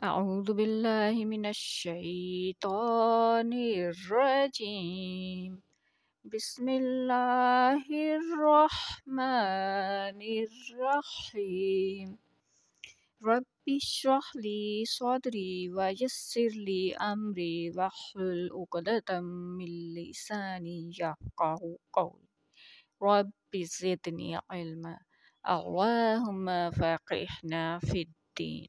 أعوذ بالله من الشيطان الرجيم بسم الله الرحمن الرحيم رب اشرح لي صدري ويسر لي أمري واحلل عقدة من لساني يفقهوا قولي رب زدني علما اللهم فقهنا في الدين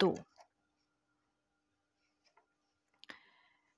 2।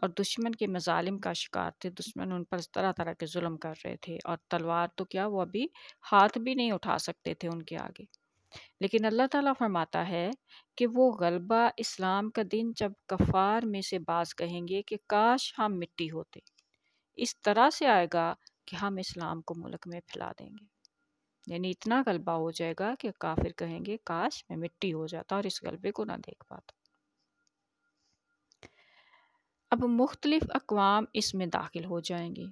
اور دشمن کے مظالم کا شکار تھے۔ دشمن ان پر طرح طرح کے ظلم کر رہے تھے، اور تلوار تو کیا، وہ ابھی ہاتھ بھی نہیں اٹھا سکتے تھے ان کے آگے۔ لیکن اللہ تعالیٰ فرماتا ہے کہ وہ غلبہ اسلام کا دن جب کفار میں سے بعض کہیں گے کہ کاش ہم مٹی ہوتے، اس طرح سے آئے گا کہ ہم اسلام کو ملک میں پھیلا دیں گے۔ یعنی اتنا غلبہ ہو جائے گا کہ کافر کہیں گے کاش میں مٹی ہو جاتا اور اس غلبے کو نہ دیکھ پاتا۔ اب مختلف اقوام اس میں داخل ہو جائیں گی۔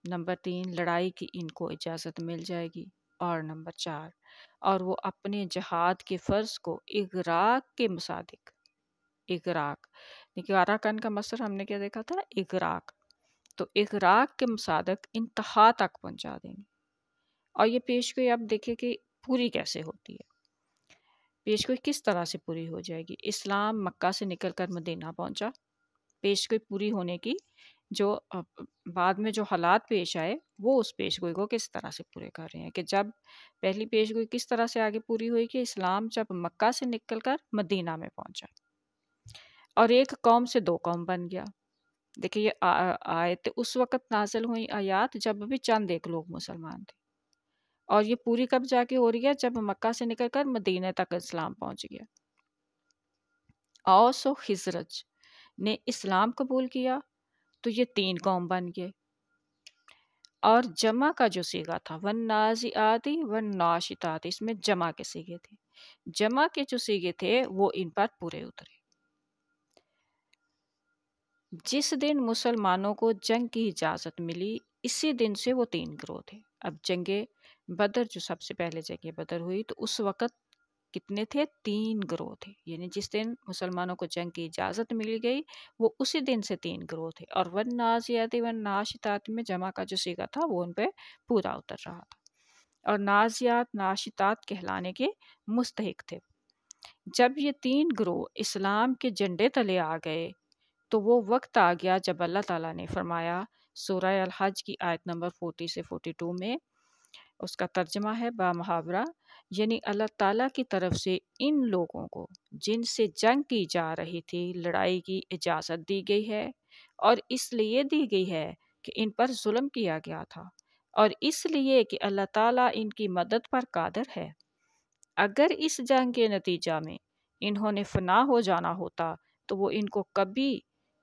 نمبر 3، لڑائی کی ان کو اجازت مل جائے گی۔ اور نمبر 4، اور وہ اپنے جہاد کے فرض کو اغراق کے مصادق، اغراق، دیکھیے اراکن کا مصدر ہم نے کیا دیکھا تھا، اغراق، تو اغراق کے مصادق انتہا تک پہنچا دیں گے۔ اور یہ پیشگوئی اب دیکھیں کہ پوری کیسے ہوتی ہے۔ پیشگوئی کس طرح سے پوری ہو جائے گی؟ اسلام مکہ سے نکل کر مدینہ پہنچا، پیشگوئی پوری ہونے کی جو بعد میں جو حالات پیش آئے وہ اس پیشگوئی کو کس طرح سے پورے کر رہے ہیں، کہ جب پہلی پیشگوئی کس طرح سے آگے پوری ہوئی کہ اسلام جب مکہ سے نکل کر مدینہ میں پہنچا اور ایک قوم سے 2 قوم بن گیا۔ دیکھیے یہ آیت اس وقت نازل ہوئی آیات جب بھی چند ایک لوگ مسلمان تھے، اور یہ پوری کب جا کے ہو رہی ہے؟ جب مکہ سے نکل کر مدینہ تک اسلام پہنچ گیا۔ اوس و خزرج نے اسلام قبول کیا تو یہ 3 قوم بن گئے، اور جمع کا جو صیغہ تھا والنازعات والناشطات، اس میں جمع کے صیغے تھے، جمع کے جو صیغے تھے وہ ان پر پورے اترے۔ جس دن مسلمانوں کو جنگ کی اجازت ملی اسی دن سے وہ 3 گروہ تھے۔ اب جنگ بدر جو سب سے پہلے جنگ بدر ہوئی تو اس وقت کتنے تھے؟ 3 گروہ تھے، یعنی جس دن مسلمانوں کو جنگ کی اجازت مل گئی وہ اسی دن سے 3 گروہ تھے، اور والنازعات والناشطات میں جمع کا جو صیغہ تھا وہ ان پہ پورا اتر رہا تھا، اور نازعات ناشطات کہلانے کے مستحق تھے۔ جب یہ 3 گروہ اسلام کے جھنڈے تلے آ گئے تو وہ وقت آ گیا جب اللہ تعالیٰ نے فرمایا سورہ الحج کی آیت نمبر 40 سے 42 میں، اس کا ترجمہ ہے با محاورہ، یعنی اللہ تعالیٰ کی طرف سے ان لوگوں کو جن سے جنگ کی جا رہی تھی لڑائی کی اجازت دی گئی ہے، اور اس لیے دی گئی ہے کہ ان پر ظلم کیا گیا تھا، اور اس لیے کہ اللہ تعالیٰ ان کی مدد پر قادر ہے۔ اگر اس جنگ کے نتیجہ میں انہوں نے فنا ہو جانا ہوتا تو وہ ان کو کبھی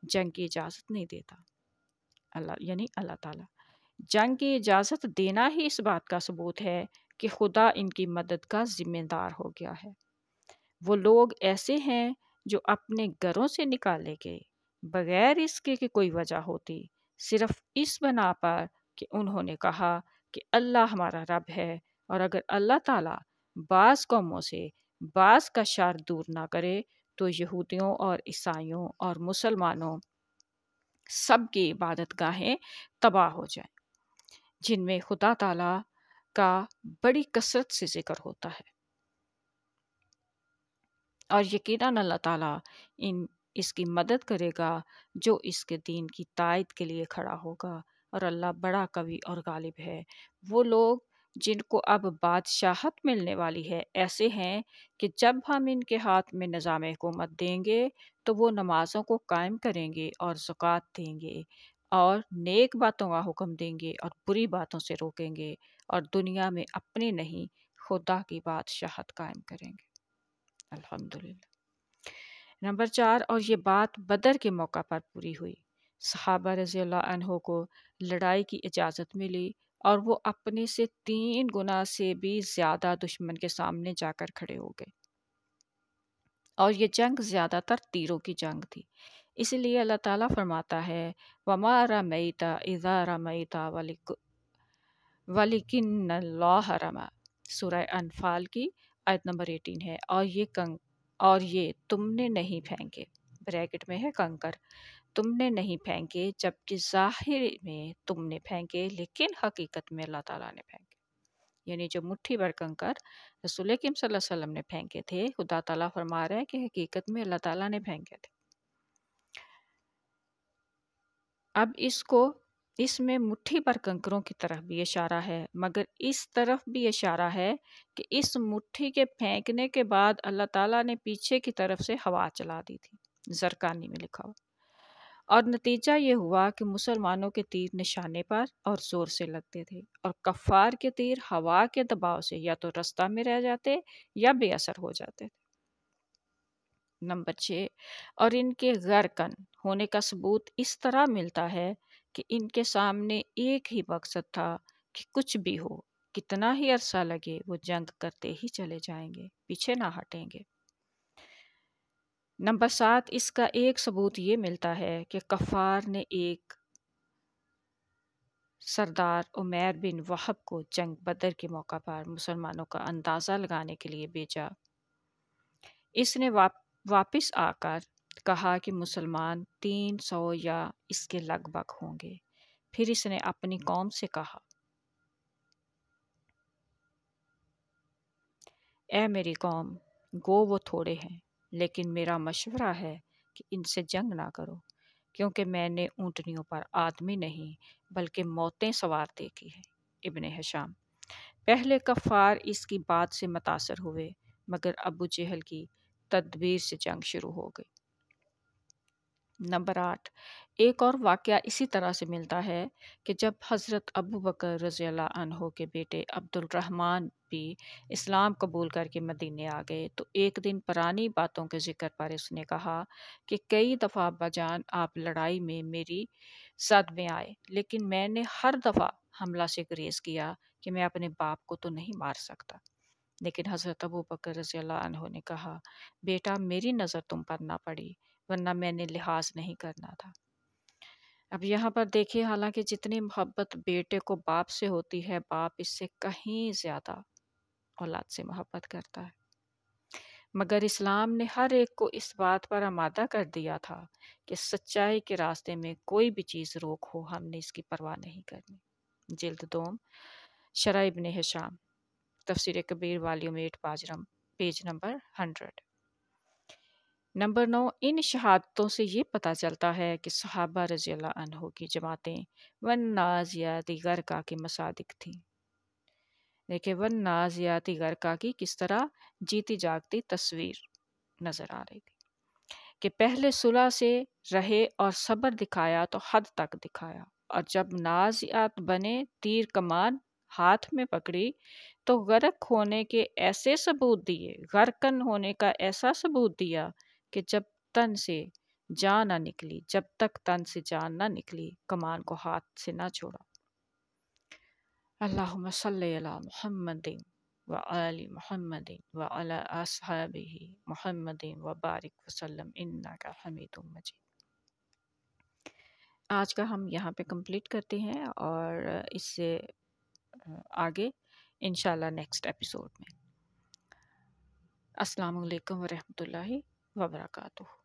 جنگ کی اجازت نہیں دیتا۔ اللہ یعنی اللہ تعالیٰ جنگ کی اجازت دینا ہی اس بات کا ثبوت ہے کہ خدا ان کی مدد کا ذمہ دار ہو گیا ہے۔ وہ لوگ ایسے ہیں جو اپنے گھروں سے نکالے گئے بغیر اس کے کہ کوئی وجہ ہوتی، صرف اس بنا پر کہ انہوں نے کہا کہ اللہ ہمارا رب ہے، اور اگر اللہ تعالیٰ بعض قوموں سے بعض کا شر دور نہ کرے تو یہودیوں اور عیسائیوں اور مسلمانوں سب کی عبادت گاہیں تباہ ہو جائیں جن میں خدا تعالیٰ کا بڑی کثرت سے ذکر ہوتا ہے، اور یقیناً اللہ تعالیٰ اس کی مدد کرے گا جو اس کے دین کی تائید کے لیے کھڑا ہوگا، اور اللہ بڑا قوی اور غالب ہے۔ وہ لوگ جن کو اب بادشاہت ملنے والی ہے ایسے ہیں کہ جب ہم ان کے ہاتھ میں نظام حکومت دیں گے تو وہ نمازوں کو قائم کریں گے اور زکوٰۃ دیں گے اور نیک باتوں کا حکم دیں گے اور بری باتوں سے روکیں گے، اور دنیا میں اپنے نہیں خدا کی بادشاہت قائم کریں گے۔ الحمدللہ۔ نمبر 4، اور یہ بات بدر کے موقع پر پوری ہوئی۔ صحابہ رضی اللہ عنہ کو لڑائی کی اجازت ملی اور وہ اپنے سے 3 گنا سے بھی زیادہ دشمن کے سامنے جا کر کھڑے ہو گئے، اور یہ جنگ زیادہ تر تیروں کی جنگ تھی۔ اسی لیے اللہ تعالیٰ فرماتا ہے وَمَا رَمَيْتَ إِذَا رَمَيْتَ وَلِكِنَّ اللَّهَ رَمَى، سورہ انفال کی آیت نمبر 18 ہے، اور یہ تم نے نہیں پھینکے، بریکٹ میں ہے کنکر، تم نے نہیں پھینکے جبکہ ظاہر میں تم نے پھینکے لیکن حقیقت میں اللہ تعالیٰ نے پھینکے۔ یعنی جو مٹھی بھر کنکر رسول اکرم صلی اللہ علیہ وسلم نے پھینکے تھے، خدا تعالیٰ فرما رہا ہے کہ حقیقت میں اللہ تعالیٰ نے پھینکے تھے۔ اب اس میں مٹھی پر کنکروں کی طرف بھی اشارہ ہے، مگر اس طرف بھی اشارہ ہے کہ اس مٹھی کے پھینکنے کے بعد اللہ تعالیٰ نے پیچھے کی طرف سے ہوا چلا دی تھی، زرقانی میں لکھا ہو، اور نتیجہ یہ ہوا کہ مسلمانوں کے تیر نشانے پر اور زور سے لگتے تھے، اور کفار کے تیر ہوا کے دباؤ سے یا تو رستہ میں رہ جاتے یا بے اثر ہو جاتے تھے۔ نمبر 6، اور ان کے غرقن ہونے کا ثبوت اس طرح ملتا ہے کہ ان کے سامنے ایک ہی مقصد تھا کہ کچھ بھی ہو، کتنا ہی عرصہ لگے، وہ جنگ کرتے ہی چلے جائیں گے، پیچھے نہ ہٹیں گے۔ نمبر 7، اس کا ایک ثبوت یہ ملتا ہے کہ کفار نے ایک سردار عمیر بن وہب کو جنگ بدر کے موقع پر مسلمانوں کا اندازہ لگانے کے لیے بھیجا۔ اس نے واپس آ کر کہا کہ مسلمان 300 یا اس کے لگ بھگ ہوں گے۔ پھر اس نے اپنی قوم سے کہا، اے میری قوم، گو وہ تھوڑے ہیں، لیکن میرا مشورہ ہے کہ ان سے جنگ نہ کرو، کیونکہ میں نے اونٹنیوں پر آدمی نہیں بلکہ موتیں سوار دیکھی ہیں۔ ابن ہشام۔ پہلے کفار اس کی بات سے متاثر ہوئے، مگر ابو جہل کی تدبیر سے جنگ شروع ہو گئی۔ نمبر 8، ایک اور واقعہ اسی طرح سے ملتا ہے کہ جب حضرت ابو بکر رضی اللہ عنہ کے بیٹے عبد الرحمن بھی اسلام قبول کر کے مدینے آ گئے تو ایک دن پرانی باتوں کے ذکر پر اس نے کہا کہ کئی دفعہ ابا جان آپ لڑائی میں میری زد میں آئے، لیکن میں نے ہر دفعہ حملہ سے گریز کیا کہ میں اپنے باپ کو تو نہیں مار سکتا۔ لیکن حضرت ابو بکر رضی اللہ عنہ نے کہا، بیٹا میری نظر تم پر نہ پڑی، ورنہ میں نے لحاظ نہیں کرنا تھا۔ اب یہاں پر دیکھیے، حالانکہ جتنی محبت بیٹے کو باپ سے ہوتی ہے، باپ اس سے کہیں زیادہ اولاد سے محبت کرتا ہے، مگر اسلام نے ہر ایک کو اس بات پر آمادہ کر دیا تھا کہ سچائی کے راستے میں کوئی بھی چیز روک ہو، ہم نے اس کی پرواہ نہیں کرنی۔ جلد دوم، شرح ابن ہشام، تفسیر کبیر والیوم 8 پاجرم، پیج نمبر 100۔ نمبر 9، ان شہادتوں سے یہ پتہ چلتا ہے کہ صحابہ رضی اللہ عنہ کی جماعتیں والنازعات غرقہ کے مصادق تھیں۔ دیکھیں، والنازعات غرقہ کی کس طرح جیتی جاگتی تصویر نظر آ رہی تھی کہ پہلے صلح سے رہے اور صبر دکھایا تو حد تک دکھایا، اور جب نازعات بنے، تیر کمان ہاتھ میں پکڑی تو غرق ہونے کے ایسے ثبوت دیے، غرقن ہونے کا ایسا ثبوت دیا کہ جب تک تن سے جان نہ نکلی، کمان کو ہاتھ سے نہ چھوڑا۔ اللہم صلی علی محمد وآل محمد وعلی اصحابہ محمد وبارک وسلم انک حمید مجید۔ آج کا ہم یہاں پہ کمپلیٹ کرتے ہیں، اور اس سے آگے انشاءاللہ نیکسٹ ایپیسوڈ میں۔ السلام علیکم ورحمۃ اللہ وبرکاتہ۔